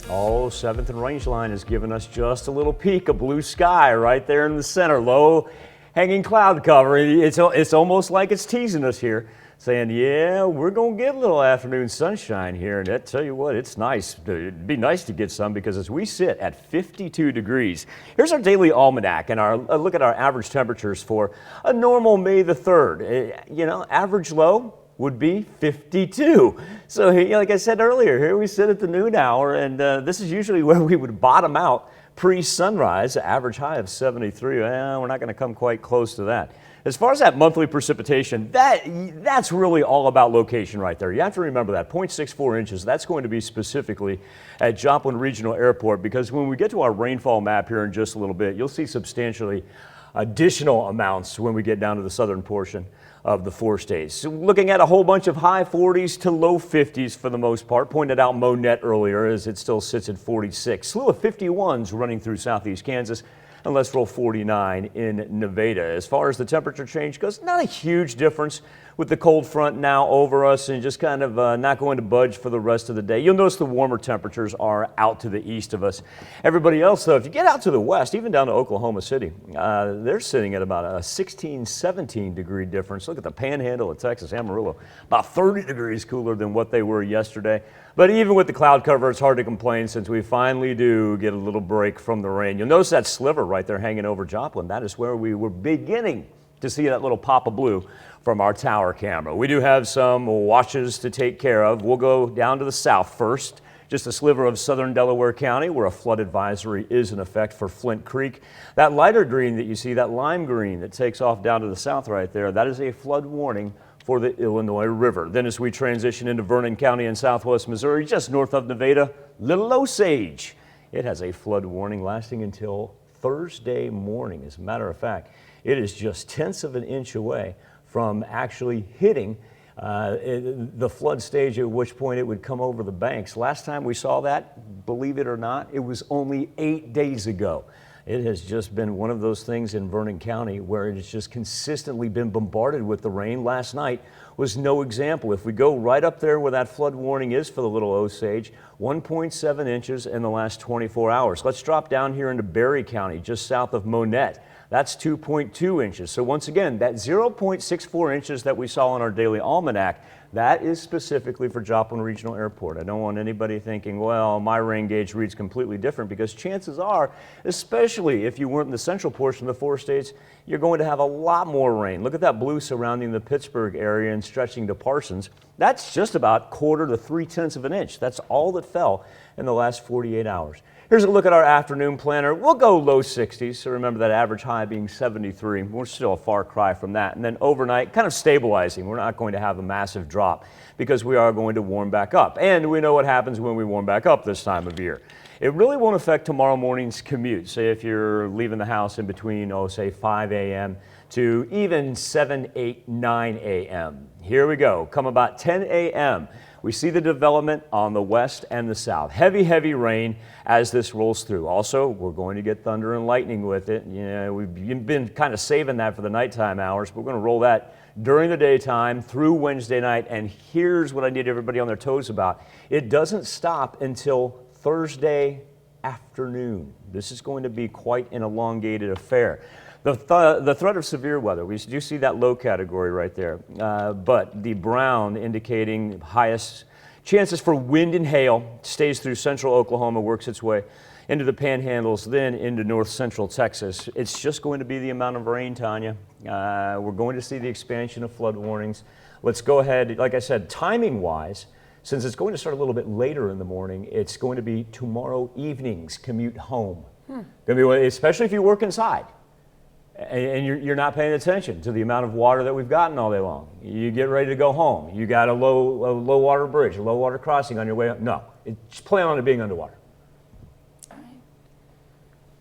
Oh, 7th and Rangeline has given us just a little peek of blue sky right there in the center. Low hanging cloud cover. It's almost like it's teasing us here, saying, yeah, we're going to get a little afternoon sunshine here. And I tell you what, it's nice. It'd be nice to get some because as we sit at 52 degrees, here's our daily almanac and a look at our average temperatures for a normal May the 3rd. Average low would be 52. So like I said earlier, here we sit at the noon hour, and this is usually where we would bottom out pre-sunrise. Average high of 73. Well, we're not going to come quite close to that. As far as that monthly precipitation, that's really all about location right there. You have to remember that 0.64 inches, that's going to be specifically at Joplin Regional Airport, because when we get to our rainfall map here in just a little bit, you'll see substantially additional amounts when we get down to the southern portion of the 4 states. So looking at a whole bunch of high 40s to low 50s for the most part. Pointed out Monette earlier as it still sits at 46. Slew of 51s running through southeast Kansas. And let's roll 49 in Nevada. As far as the temperature change goes, not a huge difference with the cold front now over us and just kind of not going to budge for the rest of the day. You'll notice the warmer temperatures are out to the east of us. Everybody else, though, if you get out to the west, even down to Oklahoma City, they're sitting at about a 16, 17 degree difference. Look at the panhandle of Texas, Amarillo, about 30 degrees cooler than what they were yesterday. But even with the cloud cover, it's hard to complain since we finally do get a little break from the rain. You'll notice that sliver right there hanging over Joplin. That is where we were beginning to see that little pop of blue from our tower camera. We do have some washes to take care of. We'll go down to the south first. Just a sliver of southern Delaware County where a flood advisory is in effect for Flint Creek. That lighter green that you see, that lime green that takes off down to the south right there, that is a flood warning for the Illinois River. Then as we transition into Vernon County in southwest Missouri, just north of Nevada, Little Osage. It has a flood warning lasting until Thursday morning. As a matter of fact, it is just tenths of an inch away from actually hitting the flood stage, at which point it would come over the banks. Last time we saw that, believe it or not, it was only 8 days ago. It has just been one of those things in Vernon County where it has just consistently been bombarded with the rain. Last night was no example. If we go right up there where that flood warning is for the Little Osage, 1.7 inches in the last 24 hours. Let's drop down here into Berry County, just south of Monette. That's 2.2 inches. So once again, that 0.64 inches that we saw on our daily almanac, that is specifically for Joplin Regional Airport. I don't want anybody thinking, well, my rain gauge reads completely different, because chances are, especially if you weren't in the central portion of the 4 states, you're going to have a lot more rain. Look at that blue surrounding the Pittsburgh area and stretching to Parsons. That's just about 1/4 to 3/10 of an inch. That's all that fell in the last 48 hours. Here's a look at our afternoon planner. We'll go low 60s, so remember that average high being 73. We're still a far cry from that. And then overnight, kind of stabilizing. We're not going to have a massive drop because we are going to warm back up. And we know what happens when we warm back up this time of year. It really won't affect tomorrow morning's commute. Say if you're leaving the house in between, say 5 a.m. to even 7, 8, 9 a.m. Here we go. Come about 10 a.m. We see the development on the west and the south. Heavy, heavy rain as this rolls through. Also, we're going to get thunder and lightning with it. We've been kind of saving that for the nighttime hours, but we're going to roll that during the daytime through Wednesday night. And here's what I need everybody on their toes about. It doesn't stop until Thursday afternoon. This is going to be quite an elongated affair. The threat of severe weather, we do see that low category right there, but the brown indicating highest chances for wind and hail stays through central Oklahoma, works its way into the panhandles, then into north central Texas. It's just going to be the amount of rain, Tanya. We're going to see the expansion of flood warnings. Let's go ahead, like I said, timing wise, since it's going to start a little bit later in the morning, it's going to be tomorrow evening's commute home. Especially if you work inside. And you're not paying attention to the amount of water that we've gotten all day long. You get ready to go home. You got a low water bridge, a low water crossing on your way up. No, just plan on it being underwater. All right.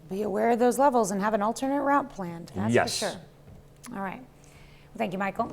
Be aware of those levels and have an alternate route planned. That's yes. for sure. All right. Well, thank you, Michael.